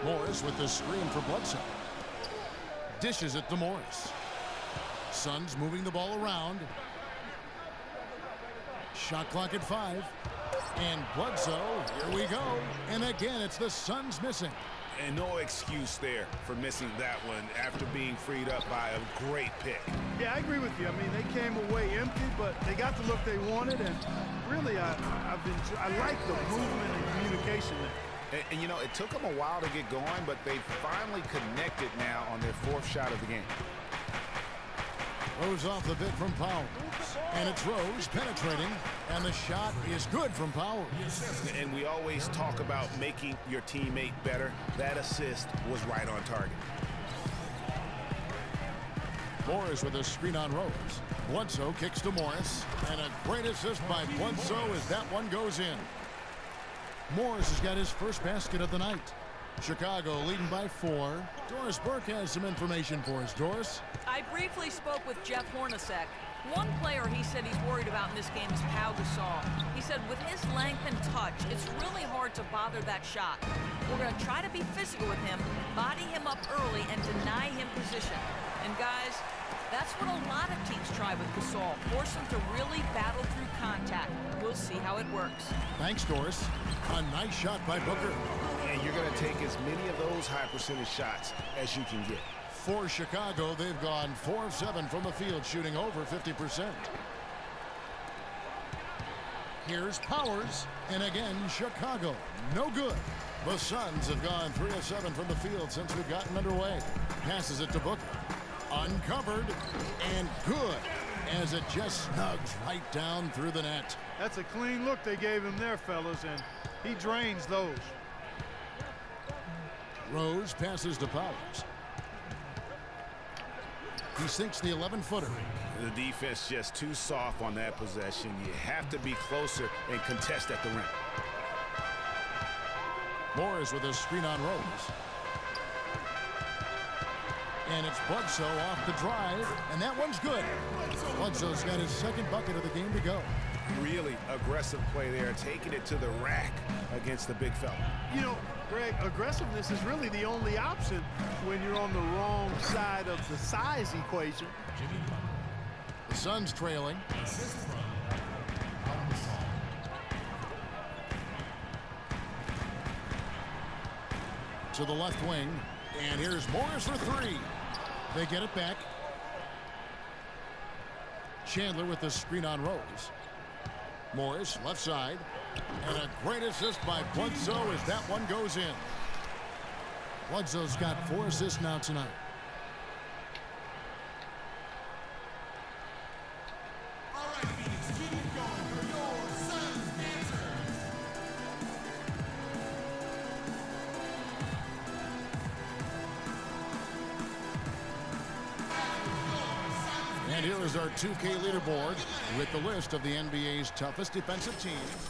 Morris with the screen for Bledsoe. Dishes it to Morris. Suns moving the ball around. Shot clock at 5. And Bledsoe, here we go. And again, it's the Suns missing. And no excuse there for missing that one after being freed up by a great pick. Yeah, I agree with you. I mean, they came away empty, but they got the look they wanted. And really, I like the movement and communication there. And, you know, it took them a while to get going, but they finally connected now on their 4th shot of the game. Rose off the bit from Powers. And it's Rose penetrating. And the shot is good from Powers. And we always talk about making your teammate better. That assist was right on target. Morris with a screen on Rose. Bledsoe kicks to Morris. And a great assist by Bledsoe as that one goes in. Morris has got his first basket of the night. Chicago leading by 4. Doris Burke has some information for us. Doris? I briefly spoke with Jeff Hornacek. One player he said he's worried about in this game is Pau Gasol. He said with his length and touch, it's really hard to bother that shot. We're going to try to be physical with him, body him up early, and deny him position. And guys, that's what a lot of teams try with Gasol. Force him to really battle through contact. We'll see how it works. Thanks, Doris. A nice shot by Booker. And you're going to take as many of those high percentage shots as you can get. For Chicago, they've gone 4 of 7 from the field, shooting over 50%. Here's Powers, and again, Chicago, no good. The Suns have gone 3 of 7 from the field since we've gotten underway. Passes it to Booker. Uncovered, and good, as it just snugs right down through the net. That's a clean look they gave him there, fellas, and he drains those. Rose passes to Powers. He sinks the 11-footer. The defense just too soft on that possession. You have to be closer and contest at the rim. Morris with a screen on Rose. And it's Bledsoe off the drive, and that one's good. Bledsoe's got his 2nd bucket of the game to go. Really aggressive play there, taking it to the rack against the big fella. You know, Greg, aggressiveness is really the only option when you're on the wrong side of the size equation. The Suns trailing. To the left wing, and here's Morris for 3. They get it back. Chandler with the screen on Rose. Morris, left side. And a great assist by Bledsoe as that one goes in. Bledsoe's got 4 assists now tonight. All right, Phoenix, keep it going for your Suns answer. And here is our 2K leaderboard with the list of the NBA's toughest defensive teams.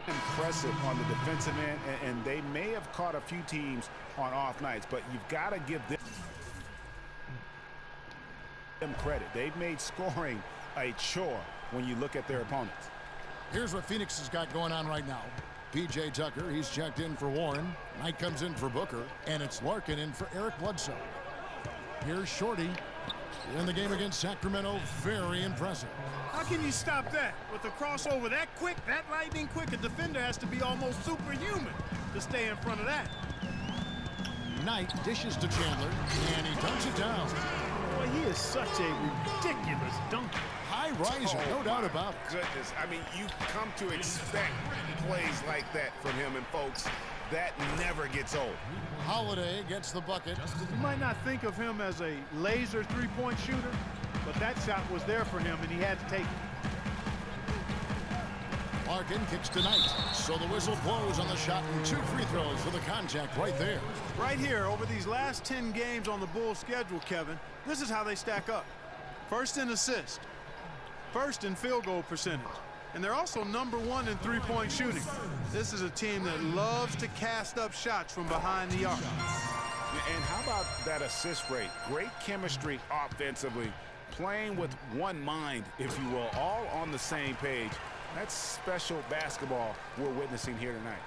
Impressive on the defensive end, and they may have caught a few teams on off nights, but you've got to give them credit. They've made scoring a chore when you look at their opponents. Here's what Phoenix has got going on right now. P.J. Tucker, he's checked in for Warren. Knight comes in for Booker, and it's Larkin in for Eric Bledsoe. Here's Shorty in the game against Sacramento. Very impressive. How can you stop that? With a crossover that quick, that lightning quick, a defender has to be almost superhuman to stay in front of that. Knight dishes to Chandler, and he dunks it down. Boy, he is such a ridiculous dunker. High riser, no doubt about it. Goodness, I mean, you come to expect plays like that from him, and folks, that never gets old. Holiday gets the bucket. You might not think of him as a laser three-point shooter, but that shot was there for him, and he had to take it. Larkin kicks to Knight, so the whistle blows on the shot, and 2 free throws for the contact right there. Right here, over these last 10 games on the Bulls schedule, Kevin, this is how they stack up. First in assists, first in field goal percentage, and they're also #1 in three-point shooting. This is a team that loves to cast up shots from behind the arc. And how about that assist rate? Great chemistry offensively, playing with one mind, if you will, all on the same page. That's special basketball we're witnessing here tonight.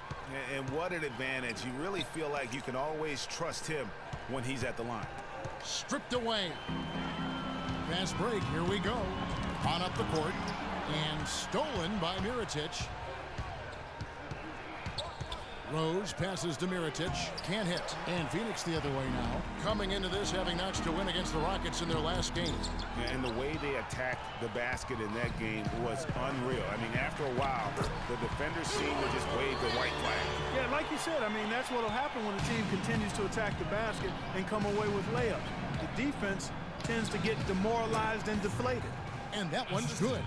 And what an advantage. You really feel like you can always trust him when he's at the line. Stripped away. Fast break. Here we go. On up the court. And stolen by Mirotic. Rose passes to Mirotic. Can't hit. And Phoenix the other way now. Coming into this having notched to win against the Rockets in their last game. And the way they attacked the basket in that game was unreal. I mean, after a while, the defenders seemed to just wave the white flag. Yeah, like you said, I mean, that's what will happen when a team continues to attack the basket and come away with layups. The defense tends to get demoralized and deflated. And that one's good.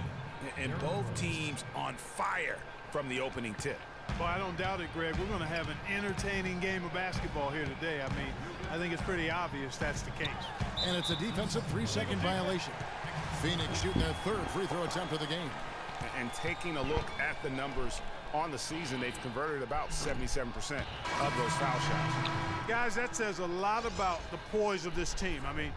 And both teams on fire from the opening tip. Well, I don't doubt it, Greg. We're going to have an entertaining game of basketball here today. I mean, I think it's pretty obvious that's the case. And it's a defensive 3-second violation. Phoenix shooting their third free throw attempt of the game. And taking a look at the numbers on the season, they've converted about 77% of those foul shots. Guys, that says a lot about the poise of this team. I mean,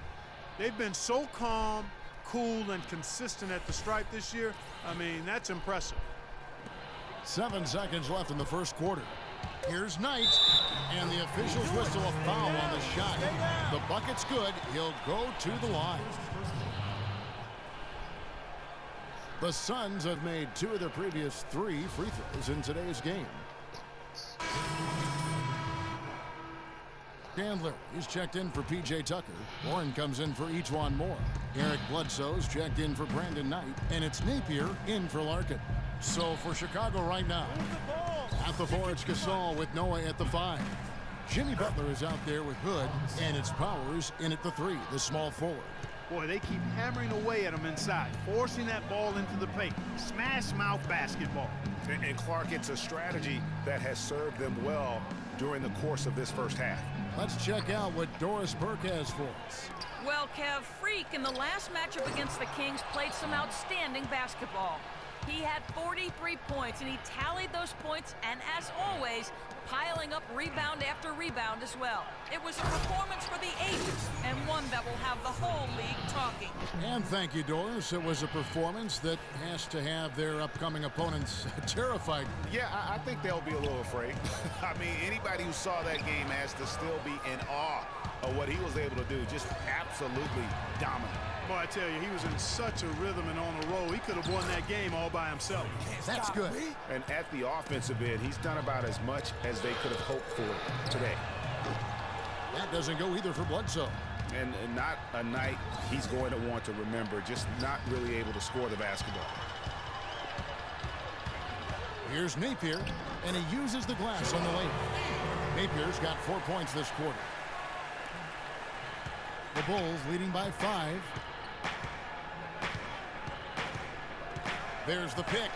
they've been so calm, cool, and consistent at the stripe this year. I mean, that's impressive. 7 seconds left in the first quarter. Here's Knight, and the officials whistle a foul on the shot. The bucket's good. He'll go to the line. The Suns have made 2 of their previous 3 free throws in today's game. Chandler is checked in for P.J. Tucker. Warren comes in for Ejuan Moore. Eric Bledsoe's checked in for Brandon Knight. And it's Napier in for Larkin. So for Chicago right now, at the 4, it's Gasol with Noah at the 5. Jimmy Butler is out there with Hood, and it's Powers in at the 3, the small forward. Boy, they keep hammering away at him inside, forcing that ball into the paint. Smash mouth basketball. And Clark, it's a strategy that has served them well during the course of this first half. Let's check out what Doris Burke has for us. Well, Kev, Freak in the last matchup against the Kings played some outstanding basketball. He had 43 points, and he tallied those points, and as always, piling up rebound after rebound as well. It was a performance for the ages, and one that will have the whole league talking. And thank you, Doris. It was a performance that has to have their upcoming opponents terrified. Yeah, I think they'll be a little afraid. I mean, anybody who saw that game has to still be in awe of what he was able to do. Just absolutely dominant. Boy, I tell you, he was in such a rhythm and on a roll. He could have won that game all by himself. That's good. And at the offensive end, he's done about as much as they could have hoped for today. That doesn't go either for Bledsoe. And not a night he's going to want to remember, just not really able to score the basketball. Here's Napier, and he uses the glass on the layup. Napier's got 4 points this quarter. The Bulls leading by 5. There's the pick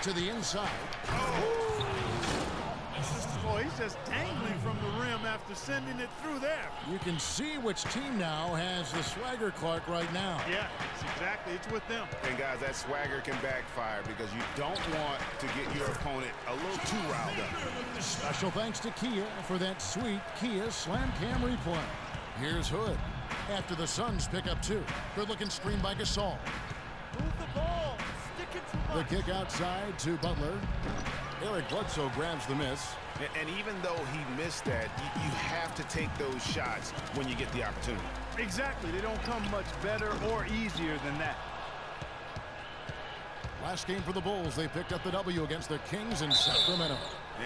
to the inside. Boy, he's just dangling from the rim after sending it through there. You can see which team now has the swagger, Clark, right now. Yeah, it's with them. And guys, that swagger can backfire because you don't want to get your opponent a little too riled up. Special thanks to Kia for that sweet Kia Slam Cam replay. Here's Hood after the Suns pick up 2. Good-looking screen by Gasol. Move the ball. Stick it to The kick outside to Butler. Eric Bledsoe grabs the miss. And even though he missed that, you have to take those shots when you get the opportunity. Exactly. They don't come much better or easier than that. Last game for the Bulls, they picked up the W against the Kings in Sacramento.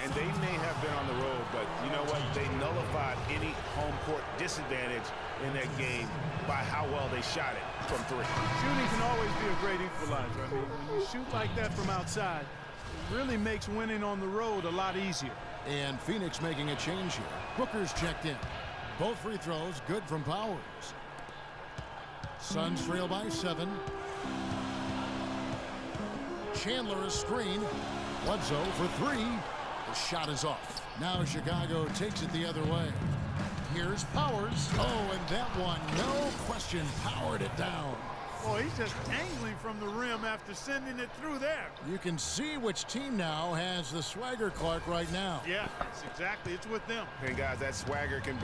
And they may have been on the road, but you know what? They nullified any home court disadvantage in that game by how well they shot it from 3. Shooting can always be a great equalizer. I mean, when you shoot like that from outside, it really makes winning on the road a lot easier. And Phoenix making a change here. Booker's checked in. Both free throws good from Powers. Suns trail by 7. Chandler a screen. Bledsoe for 3. The shot is off. Now Chicago takes it the other way. Here's Powers. Oh, and that one, no question, powered it down. Boy, he's just dangling from the rim after sending it through there. You can see which team now has the swagger, Clark, right now. Yeah, it's with them. And guys, that swagger can